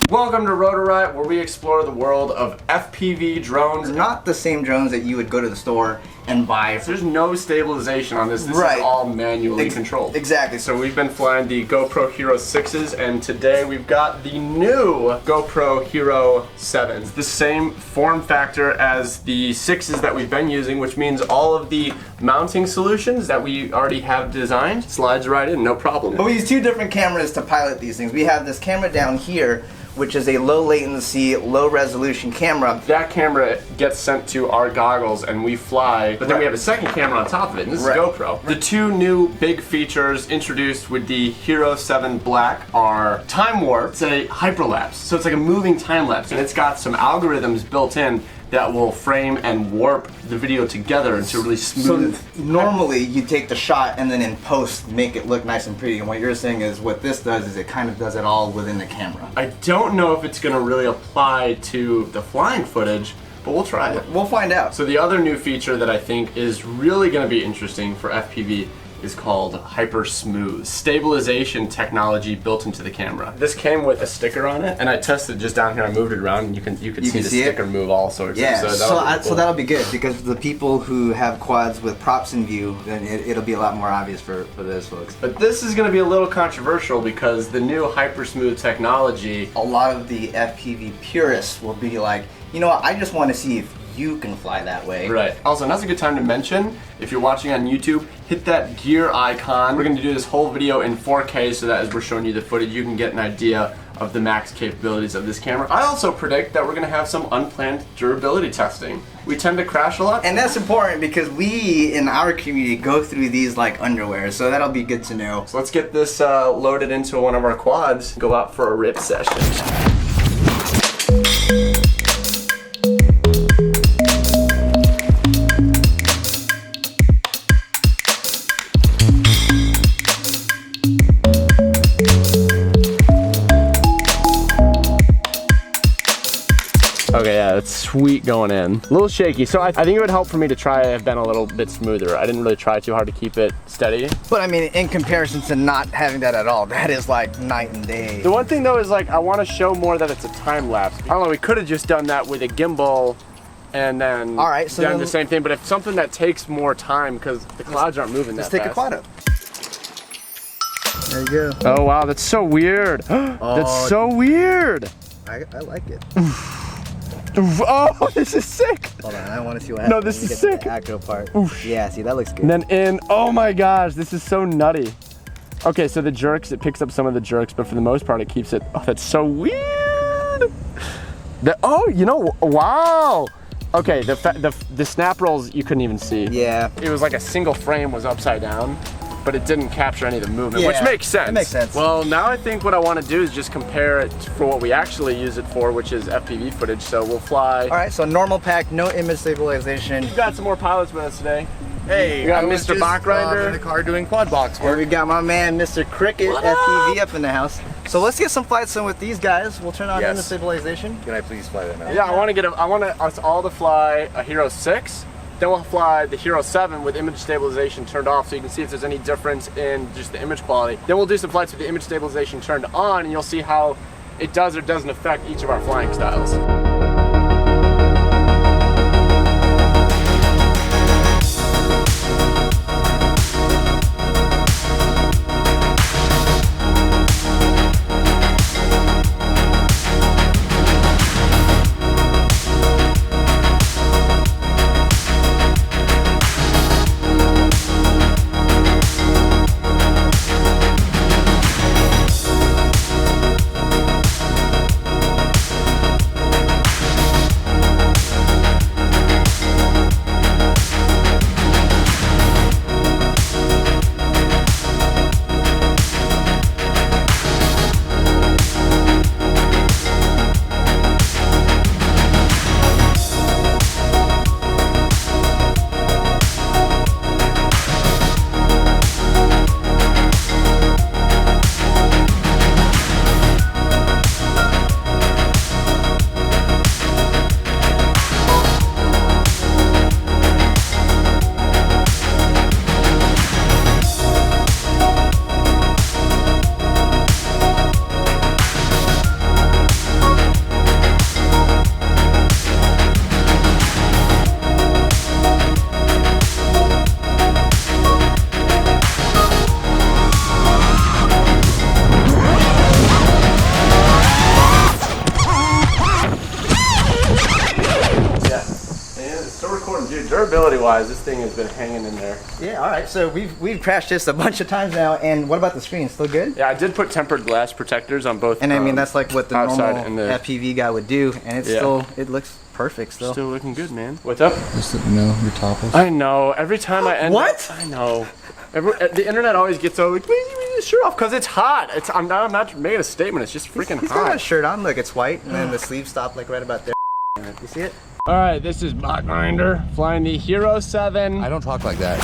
Welcome to Rotor Riot, where we explore the world of FPV drones. Not the same drones that you would go to the store and buy. There's no stabilization on this. This is all manually controlled. Exactly. So we've been flying the GoPro Hero 6s, and today we've got the new GoPro Hero 7s. The same form factor as the 6s that we've been using, which means all of the mounting solutions that we already have designed slides right in, no problem. But we use two different cameras to pilot these things. We have this camera down here, which is a low latency, low resolution camera. That camera gets sent to our goggles and we fly, but then we have a second camera on top of it, and this is GoPro. The two new big features introduced with the Hero 7 Black are TimeWarp. It's a hyperlapse, so it's like a moving time lapse, and it's got some algorithms built in that will frame and warp the video together into really smooth. So normally you take the shot and then in post make it look nice and pretty, and what you're saying is what this does is it kind of does it all within the camera. I don't know if it's going to really apply to the flying footage, but we'll try it. We'll find out. So the other new feature that I think is really going to be interesting for FPV is called Hypersmooth. Stabilization technology built into the camera. This came with a sticker on it, and I tested just down here. I moved it around, and you can see the sticker move all sorts. Yeah, of so that'll be good, because the people who have quads with props in view, then it'll be a lot more obvious for those folks. But this is going to be a little controversial because the new Hypersmooth technology, a lot of the FPV purists will be like, you know what, I just want to see if you can fly that way. Right. Also, now's a good time to mention, if you're watching on YouTube, hit that gear icon. We're going to do this whole video in 4K so that as we're showing you the footage, you can get an idea of the max capabilities of this camera. I also predict that we're going to have some unplanned durability testing. We tend to crash a lot. And that's important because we, in our community, go through these like underwear, so that'll be good to know. So let's get this loaded into one of our quads, go out for a rip session. Okay, yeah, it's sweet going in. A little shaky, so I think it would help for me to try have been a little bit smoother. I didn't really try too hard to keep it steady. But I mean, in comparison to not having that at all, that is like night and day. The one thing though is like, I want to show more that it's a time lapse. I don't know, we could have just done that with a gimbal and then done the same thing, but if something that takes more time because the clouds aren't moving that fast. Let's take a quad up. There you go. Oh wow, that's so weird. That's so weird. I like it. Oh, this is sick. Hold on, I want to see what happens. No, this is sick. The actual part. Yeah, see, that looks good. And then in, oh my gosh, this is so nutty. Okay, so the jerks, it picks up some of the jerks, but for the most part, it keeps it. Oh, that's so weird. You know, wow. Okay, the snap rolls you couldn't even see. Yeah. It was like a single frame was upside down, but it didn't capture any of the movement, which makes sense. It makes sense. Well, now I think what I want to do is just compare it for what we actually use it for, which is FPV footage. So we'll fly. All right, so normal pack, no image stabilization. We've got some more pilots with us today. Hey, we got Mr. Botgrinder in the car doing quad box work. And we got my man, Mr. Cricket FPV up in the house. So let's get some flights in with these guys. We'll turn on image stabilization. Can I please fly that now? Yeah, I want us all to fly a Hero 6. Then we'll fly the Hero 7 with image stabilization turned off so you can see if there's any difference in just the image quality. Then we'll do some flights with the image stabilization turned on, and you'll see how it does or doesn't affect each of our flying styles. durability-wise, this thing has been hanging in there. Yeah, all right. So we've crashed this a bunch of times now. And what about the screen? Still good? Yeah, I did put tempered glass protectors on both. And I mean, that's like what the outside normal and the FPV guy would do. And it's still, it looks perfect still. Still looking good, man. What's up? Just let me know you're topless. I know. Every time I end What? I know. The internet always gets so like, please leave your shirt off because it's hot. I'm not making a statement. It's just freaking He's got hot. a shirt on. Look, it's white, and then the sleeves stop like right about there. You see it? All right, this is Botgrinder flying the Hero 7. I don't talk like that.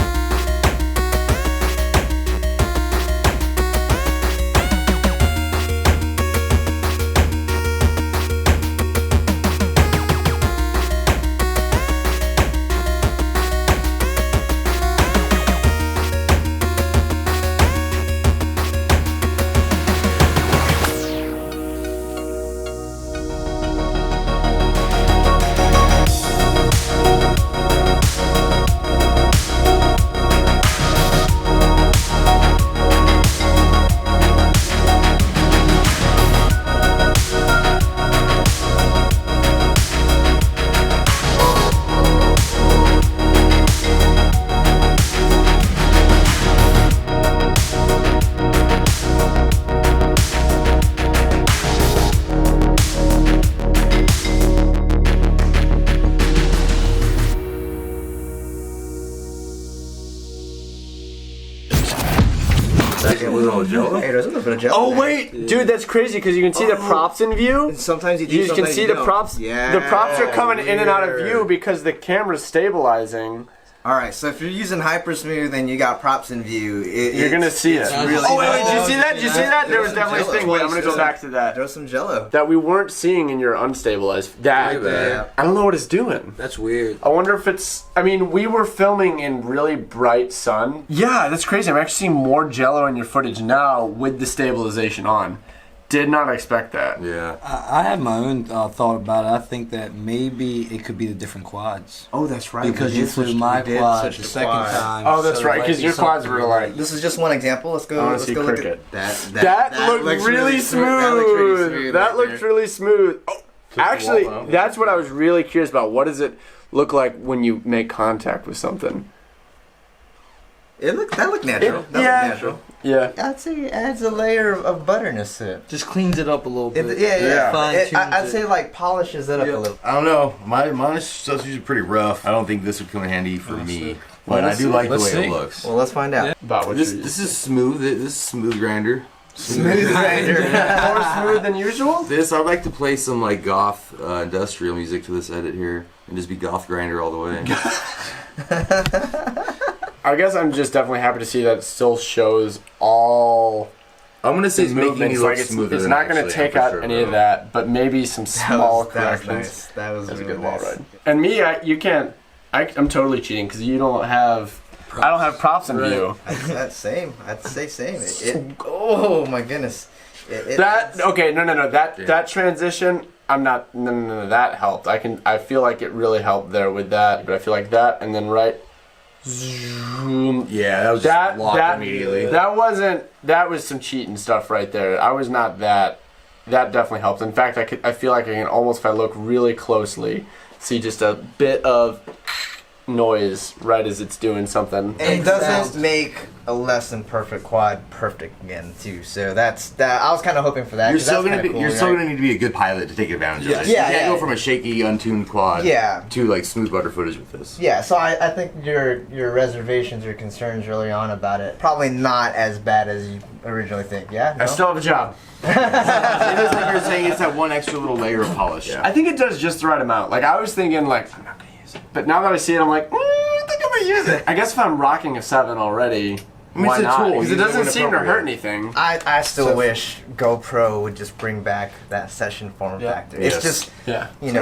Hey, there's a little bit of gel. Oh wait, dude, that's crazy because you can see the props in view. Sometimes you do. You can sometimes see you the don't. props. Yeah. The props are coming in and out of weird. view because the camera's stabilizing. All right, so if you're using Hypersmooth and you got props in view, You're gonna see it. really Oh wait, did you see that? Did you see that? There was definitely a Jello. thing. Wait, I'm gonna go back to that. Throw some Jello. That we weren't seeing in your unstabilized. That Yeah. I don't know what it's doing. That's weird. I wonder if it's. I mean, we were filming in really bright sun. Yeah, that's crazy. I'm actually seeing more Jello in your footage now with the stabilization on. Did not expect that. Yeah. I have my own thought about it. I think that maybe it could be the different quads. Oh, that's right. Because you flew my quad the second time. Oh, that's so right. it might Because be your quads something were like. This is just one example. Let's go. I wanna Let's see go look cricket. at That looked looks really smooth. That looks really smooth. That right looked there. really smooth. Oh, actually, wall out. that's what I was really curious about. What does it look like when you make contact with something? That looked natural. That yeah. looked natural. Yeah. I'd say it adds a layer of butterness to it. Just cleans it up a little bit. Yeah. I'd say like polishes it up a little. I don't know. My stuff's usually pretty rough. I don't think this would come in handy for me. But I do like the Let's way see. it looks. Well, let's find out. About what This is smooth. This is smooth grinder. Smooth grinder. more smooth than usual. This I'd like to play some like goth industrial music to this edit here and just be goth grinder all the way. I guess I'm just definitely happy to see that it still shows all I'm gonna say the it's making me movements. look Like smoother. it's than not going to actually, take for out sure, any though. of that, but maybe some small corrections. Nice. That was That's a really good wall nice. ride. And me, you can't. I'm totally cheating because you don't have. I don't have props in view. That's same. I'd say same. Oh my goodness. That okay? No. That transition. I'm not. No. That helped. I feel like it really helped there with that. But I feel like that, and then right. Zoom. Yeah, that was just locked immediately. That wasn't. That was some cheating stuff right there. I was not that. That definitely helped. In fact, I feel like I can almost, if I look really closely, see just a bit of noise right as it's doing something. And it doesn't make a less than perfect quad perfect again too. So that's that. I was kind of hoping for that. You're 'cause still that's gonna kinda be. cool, You're still right? gonna need to be a good pilot to take advantage of Yes. this. Yeah, You can't yeah. go from a shaky, untuned quad Yeah. to like smooth butter footage with this. Yeah, so I think your reservations or concerns early on about it probably not as bad as you originally think. Yeah. I still have a job. It is like you're saying. It's that one extra little layer of polish. I think it does just the right amount. Like I was thinking, like I'm not gonna use it, but now that I see it, I'm like, I think I'm gonna use it. I guess if I'm rocking a 7 already, I mean, why it's a not? tool. Because it Use it doesn't when seem to appropriate. hurt anything. I still wish GoPro would just bring back that session form factor. It's Yes. just Yeah. I get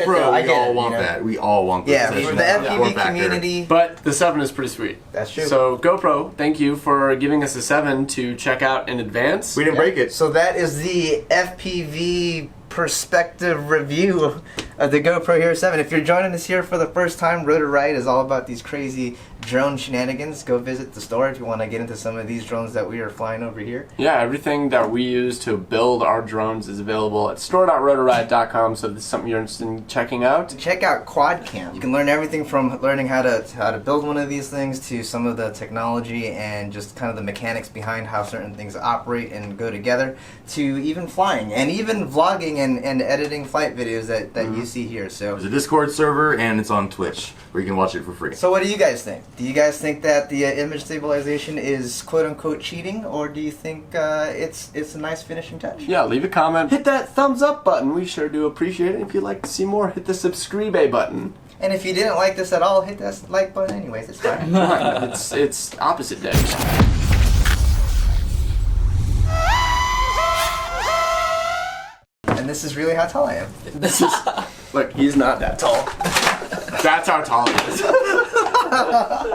it. GoPro, Though. I we get all it, want you know? that. We all want this. Yeah, session for the form FPV factor. community. But the 7 is pretty sweet. That's true. So GoPro, thank you for giving us a 7 to check out in advance. We didn't break it. So that is the FPV perspective review of the GoPro Hero 7. If you're joining us here for the first time, Rotor Riot is all about these crazy drone shenanigans. Go visit the store if you want to get into some of these drones that we are flying over here. Yeah, everything that we use to build our drones is available at store.rotorriot.com, so if this is something you're interested in checking out. Check out QuadCam. You can learn everything from learning how to build one of these things to some of the technology and just kind of the mechanics behind how certain things operate and go together, to even flying and even vlogging and editing flight videos that you see here. So There's a Discord server and it's on Twitch where you can watch it for free. So what do you guys think? Do you guys think that the image stabilization is quote-unquote cheating, or do you think it's a nice finishing touch? Yeah, leave a comment. Hit that thumbs up button. We sure do appreciate it. If you'd like to see more, hit the subscribe button. And if you didn't like this at all, hit that like button anyways. It's fine. It's opposite day. And this is really how tall I am. This is look. He's not that tall. That's how tall he is.